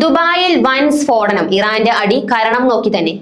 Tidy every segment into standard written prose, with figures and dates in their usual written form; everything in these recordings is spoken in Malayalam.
ദുബായിൽ വൻ സ്ഫോടനം, ഇറാന്റെ അടി കരണം നോക്കി തന്നെ.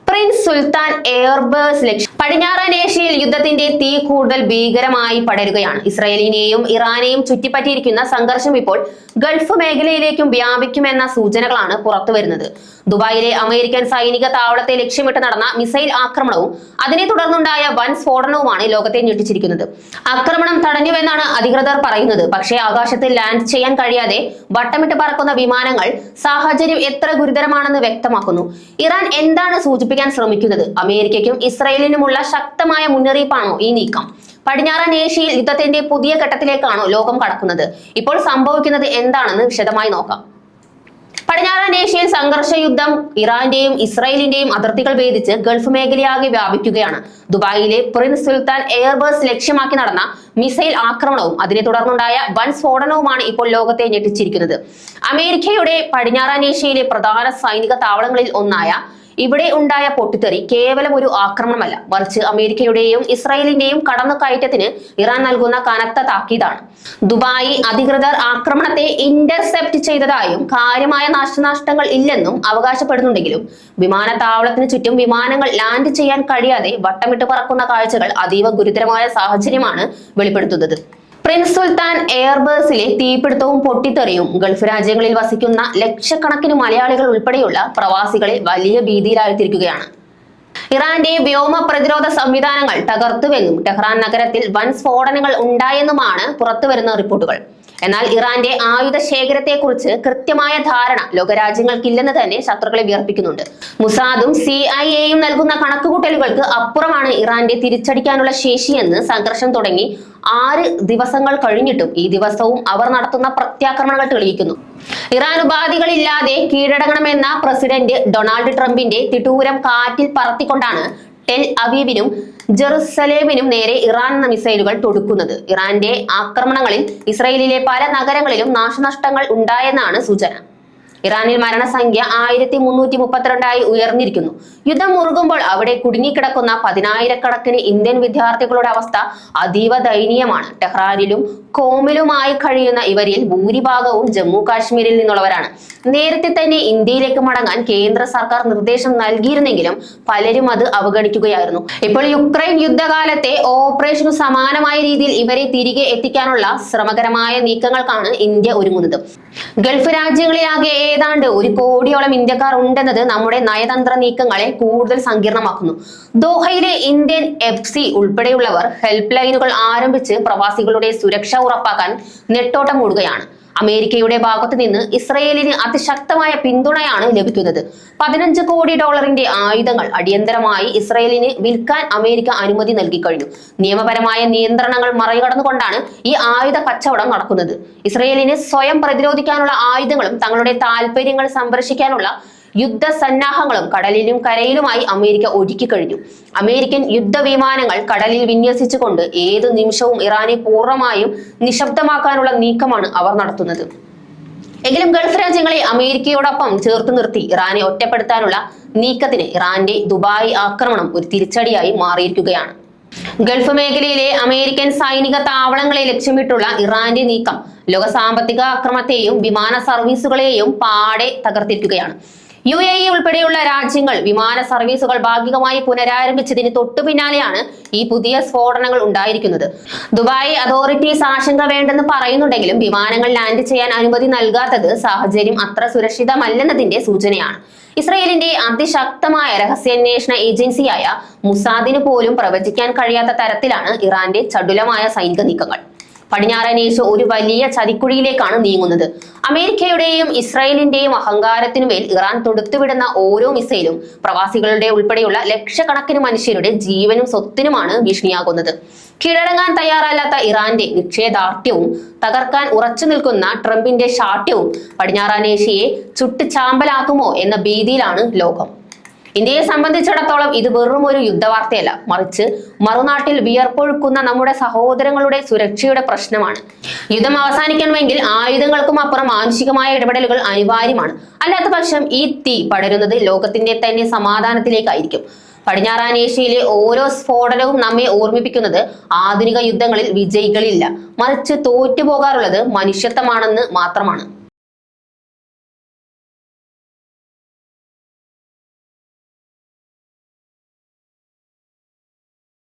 പ്രിൻസ് സുൽത്താൻ എയർബേസ് ലക്ഷ്യം. പടിഞ്ഞാറൻ ഏഷ്യയിൽ യുദ്ധത്തിന്റെ തീ കൂടുതൽ ഭീകരമായി പടരുകയാണ്. ഇസ്രായേലിനെയും ഇറാനെയും ചുറ്റിപ്പറ്റിയിരിക്കുന്ന സംഘർഷം ഇപ്പോൾ ഗൾഫ് മേഖലയിലേക്കും വ്യാപിക്കുമെന്ന സൂചനകളാണ് പുറത്തുവരുന്നത്. ദുബായിലെ അമേരിക്കൻ സൈനിക താവളത്തെ ലക്ഷ്യമിട്ട് നടന്ന മിസൈൽ ആക്രമണവും അതിനെ തുടർന്നുണ്ടായ വൻ സ്ഫോടനവുമാണ് ലോകത്തെ ഞെട്ടിച്ചിരിക്കുന്നത്. ആക്രമണം തടഞ്ഞുവെന്നാണ് അധികൃതർ പറയുന്നത്. പക്ഷേ ആകാശത്തിൽ ലാൻഡ് ചെയ്യാൻ കഴിയാതെ വട്ടമിട്ട് പറക്കുന്ന വിമാനങ്ങൾ സാഹചര്യം എത്ര ഗുരുതരമാണെന്ന് വ്യക്തമാക്കുന്നു. ഇറാൻ എന്താണ് സൂചിപ്പിക്കാൻ ശ്രമിക്കുന്നത്? അമേരിക്കയ്ക്കും ഇസ്രായേലിനുമുള്ള ശക്തമായ മുന്നറിയിപ്പാണോ ഈ നീക്കം? പടിഞ്ഞാറൻ ഏഷ്യയിൽ യുദ്ധത്തിന്റെ പുതിയ ഘട്ടത്തിലേക്കാണോ ലോകം കടക്കുന്നത്? ഇപ്പോൾ സംഭവിക്കുന്നത് എന്താണെന്ന് വിശദമായി നോക്കാം. പടിഞ്ഞാറൻ ഏഷ്യയിൽ സംഘർഷ യുദ്ധം ഇറാന്റെയും ഇസ്രായേലിന്റെയും അതിർത്തികൾ ഭേദിച്ച് ഗൾഫ് മേഖലയാകെ വ്യാപിക്കുകയാണ്. ദുബായിലെ പ്രിൻസ് സുൽത്താൻ എയർബേസ് ലക്ഷ്യമാക്കി നടന്ന മിസൈൽ ആക്രമണവും അതിനെ തുടർന്നുണ്ടായ വൻ സ്ഫോടനവുമാണ് ഇപ്പോൾ ലോകത്തെ ഞെട്ടിച്ചിരിക്കുന്നത്. അമേരിക്കയുടെ പടിഞ്ഞാറൻ ഏഷ്യയിലെ പ്രധാന സൈനിക താവളങ്ങളിൽ ഒന്നായ ഇവിടെ ഉണ്ടായ പൊട്ടിത്തെറി കേവലം ഒരു ആക്രമണമല്ല, മറിച്ച് അമേരിക്കയുടെയും ഇസ്രായേലിന്റെയും കടന്നുകയറ്റത്തിന് ഇറാൻ നൽകുന്ന കനത്ത താക്കീതാണ്. ദുബായ് അധികൃതർ ആക്രമണത്തെ ഇന്റർസെപ്റ്റ് ചെയ്തതായും കാര്യമായ നാശനഷ്ടങ്ങൾ ഇല്ലെന്നും അവകാശപ്പെടുന്നുണ്ടെങ്കിലും വിമാനത്താവളത്തിന് ചുറ്റും വിമാനങ്ങൾ ലാൻഡ് ചെയ്യാൻ കഴിയാതെ വട്ടമിട്ട് പറക്കുന്ന കാഴ്ചകൾ അതീവ ഗുരുതരമായ സാഹചര്യമാണ് വെളിപ്പെടുത്തുന്നത്. പ്രിൻസ് സുൽത്താൻ എയർബേസിലെ തീപിടുത്തവും പൊട്ടിത്തെറിയും ഗൾഫ് രാജ്യങ്ങളിൽ വസിക്കുന്ന ലക്ഷക്കണക്കിന് മലയാളികൾ ഉൾപ്പെടെയുള്ള പ്രവാസികളെ വലിയ ഭീതിയിലാഴ്ത്തിയിരിക്കുകയാണ്. ഇറാന്റെ വ്യോമ പ്രതിരോധ സംവിധാനങ്ങൾ തകർത്തുവെന്നും ടെഹ്റാൻ നഗരത്തിൽ വൻ സ്ഫോടനങ്ങൾ ഉണ്ടായെന്നുമാണ് പുറത്തുവരുന്ന റിപ്പോർട്ടുകൾ. എന്നാൽ ഇറാന്റെ ആയുധ ശേഖരത്തെക്കുറിച്ച് കൃത്യമായ ധാരണ ലോകരാജ്യങ്ങൾക്കില്ലെന്ന് തന്നെ ശത്രുക്കളെ വിയർപ്പിക്കുന്നുണ്ട്. മുസാദും CIA നൽകുന്ന കണക്കുകൂട്ടലുകൾക്ക് അപ്പുറമാണ് ഇറാന്റെ തിരിച്ചടിക്കാനുള്ള ശേഷിയെന്ന് സംഘർഷം തുടങ്ങി 6 ദിവസങ്ങൾ കഴിഞ്ഞിട്ടും ഈ ദിവസവും അവർ നടത്തുന്ന പ്രത്യാക്രമണങ്ങൾ തെളിയിക്കുന്നു. ഇറാൻ ഉപാധികളില്ലാതെ കീഴടങ്ങണമെന്ന പ്രസിഡന്റ് ഡൊണാൾഡ് ട്രംപിന്റെ തിട്ടൂരം കാറ്റിൽ പറത്തിക്കൊണ്ടാണ് ടെൽ അവീവിനും ജെറുസലേമിനും നേരെ ഇറാൻ മിസൈലുകൾ തൊടുക്കുന്നത്. ഇറാന്റെ ആക്രമണങ്ങളിൽ ഇസ്രായേലിലെ പല നഗരങ്ങളിലും നാശനഷ്ടങ്ങൾ ഉണ്ടായെന്നാണ് സൂചന. ഇറാനിൽ മരണസംഖ്യ 1332 ഉയർന്നിരിക്കുന്നു. യുദ്ധം മുറുകുമ്പോൾ അവിടെ കുടുങ്ങിക്കിടക്കുന്ന 10,000-കണക്കിന് ഇന്ത്യൻ വിദ്യാർത്ഥികളുടെ അവസ്ഥ അതീവ ദയനീയമാണ്. ടെഹ്റാനിലും കോമിലുമായി കഴിയുന്ന ഇവരിൽ ഭൂരിഭാഗവും ജമ്മു കാശ്മീരിൽ നിന്നുള്ളവരാണ്. നേരത്തെ തന്നെ ഇന്ത്യയിലേക്ക് മടങ്ങാൻ കേന്ദ്ര സർക്കാർ നിർദ്ദേശം നൽകിയിരുന്നെങ്കിലും പലരും അത് അവഗണിക്കുകയായിരുന്നു. ഇപ്പോൾ യുക്രൈൻ യുദ്ധകാലത്തെ ഓപ്പറേഷനു സമാനമായ രീതിയിൽ ഇവരെ തിരികെ എത്തിക്കാനുള്ള ശ്രമകരമായ നീക്കങ്ങൾക്കാണ് ഇന്ത്യ ഒരുങ്ങുന്നത്. ഗൾഫ് രാജ്യങ്ങളിലാകെ ഏതാണ്ട് 1 കോടിയോളം ഇന്ത്യക്കാർ ഉണ്ടെന്നത് നമ്മുടെ നയതന്ത്ര നീക്കങ്ങളെ കൂടുതൽ സങ്കീർണമാക്കുന്നു. ദോഹയിലെ ഇന്ത്യൻ എംബസി ഉൾപ്പെടെയുള്ളവർ ഹെൽപ്പ് ലൈനുകൾ ആരംഭിച്ച് പ്രവാസികളുടെ സുരക്ഷ ഉറപ്പാക്കാൻ നെട്ടോട്ടം ഓടുകയാണ്. അമേരിക്കയുടെ ഭാഗത്തു നിന്ന് ഇസ്രായേലിന് അതിശക്തമായ പിന്തുണയാണ് ലഭിക്കുന്നത്. $15 കോടി ആയുധങ്ങൾ അടിയന്തരമായി ഇസ്രായേലിന് വിൽക്കാൻ അമേരിക്ക അനുമതി നൽകി കഴിഞ്ഞു. നിയമപരമായ നിയന്ത്രണങ്ങൾ മറികടന്നുകൊണ്ടാണ് ഈ ആയുധ കച്ചവടം നടക്കുന്നത്. ഇസ്രായേലിന് സ്വയം പ്രതിരോധിക്കാനുള്ള ആയുധങ്ങളും തങ്ങളുടെ താൽപര്യങ്ങൾ സംരക്ഷിക്കാനുള്ള യുദ്ധസന്നാഹങ്ങളും കടലിലും കരയിലുമായി അമേരിക്ക ഒരുക്കി കഴിഞ്ഞു. അമേരിക്കൻ യുദ്ധവിമാനങ്ങൾ കടലിൽ വിന്യസിച്ചുകൊണ്ട് ഏതു നിമിഷവും ഇറാനെ പൂർണ്ണമായും നിശബ്ദമാക്കാനുള്ള നീക്കമാണ് അവർ നടത്തുന്നത്. എങ്കിലും ഗൾഫ് രാജ്യങ്ങളെ അമേരിക്കയോടൊപ്പം ചേർത്ത് നിർത്തി ഇറാനെ ഒറ്റപ്പെടുത്താനുള്ള നീക്കത്തിന് ഇറാന്റെ ദുബായ് ആക്രമണം ഒരു തിരിച്ചടിയായി മാറിയിരിക്കുകയാണ്. ഗൾഫ് മേഖലയിലെ അമേരിക്കൻ സൈനിക താവളങ്ങളെ ലക്ഷ്യമിട്ടുള്ള ഇറാന്റെ നീക്കം ലോക സാമ്പത്തിക ആക്രമണത്തെയും വിമാന സർവീസുകളെയും പാടെ തകർത്തിരിക്കുകയാണ്. UAE ഉൾപ്പെടെയുള്ള രാജ്യങ്ങൾ വിമാന സർവീസുകൾ ഭാഗികമായി പുനരാരംഭിച്ചതിന് തൊട്ടു പിന്നാലെയാണ് ഈ പുതിയ സ്ഫോടനങ്ങൾ ഉണ്ടായിരിക്കുന്നത്. ദുബായ് അതോറിറ്റീസ് ആശങ്ക വേണ്ടെന്ന് പറയുന്നുണ്ടെങ്കിലും വിമാനങ്ങൾ ലാൻഡ് ചെയ്യാൻ അനുമതി നൽകാത്തത് സാഹചര്യം അത്ര സുരക്ഷിതമല്ലെന്നതിന്റെ സൂചനയാണ്. ഇസ്രായേലിന്റെ അതിശക്തമായ രഹസ്യാന്വേഷണ ഏജൻസിയായ മുസാദിന് പോലും പ്രവചിക്കാൻ കഴിയാത്ത തരത്തിലാണ് ഇറാന്റെ ചടുലമായ സൈനിക നീക്കങ്ങൾ. പടിഞ്ഞാറൻ ഏഷ്യ ഒരു വലിയ ചതിക്കുഴിയിലേക്കാണ് നീങ്ങുന്നത്. അമേരിക്കയുടെയും ഇസ്രായേലിന്റെയും അഹങ്കാരത്തിനുമേൽ ഇറാൻ തൊടുത്തുവിടുന്ന ഓരോ മിസൈലും പ്രവാസികളുടെ ഉൾപ്പെടെയുള്ള ലക്ഷക്കണക്കിന് മനുഷ്യരുടെ ജീവനും സ്വത്തിനുമാണ് ഭീഷണിയാകുന്നത്. കീഴടങ്ങാൻ തയ്യാറല്ലാത്ത ഇറാന്റെ നിശ്ചയദാർഢ്യവും തകർക്കാൻ ഉറച്ചു നിൽക്കുന്ന ട്രംപിന്റെ ശാഠ്യവും പടിഞ്ഞാറൻ ഏഷ്യയെ ചുട്ട് ചാമ്പലാക്കുമോ എന്ന ഭീതിയിലാണ് ലോകം. ഇന്ത്യയെ സംബന്ധിച്ചിടത്തോളം ഇത് വെറും ഒരു യുദ്ധവാർത്തയല്ല, മറിച്ച് മറുനാട്ടിൽ വിയർപ്പൊഴുക്കുന്ന നമ്മുടെ സഹോദരങ്ങളുടെ സുരക്ഷയുടെ പ്രശ്നമാണ്. യുദ്ധം അവസാനിക്കണമെങ്കിൽ ആയുധങ്ങൾക്കും അപ്പുറം മാനുഷികമായ ഇടപെടലുകൾ അനിവാര്യമാണ്. അല്ലാത്ത പക്ഷം ഈ തീ പടരുന്നത് ലോകത്തിന്റെ തന്നെ സമാധാനത്തിലേക്കായിരിക്കും. പടിഞ്ഞാറൻ ഏഷ്യയിലെ ഓരോ സ്ഫോടനവും നമ്മെ ഓർമ്മിപ്പിക്കുന്നത് ആധുനിക യുദ്ധങ്ങളിൽ വിജയികളില്ല, മറിച്ച് തോറ്റുപോകാറുള്ളത് മനുഷ്യത്വമാണെന്ന് മാത്രമാണ്.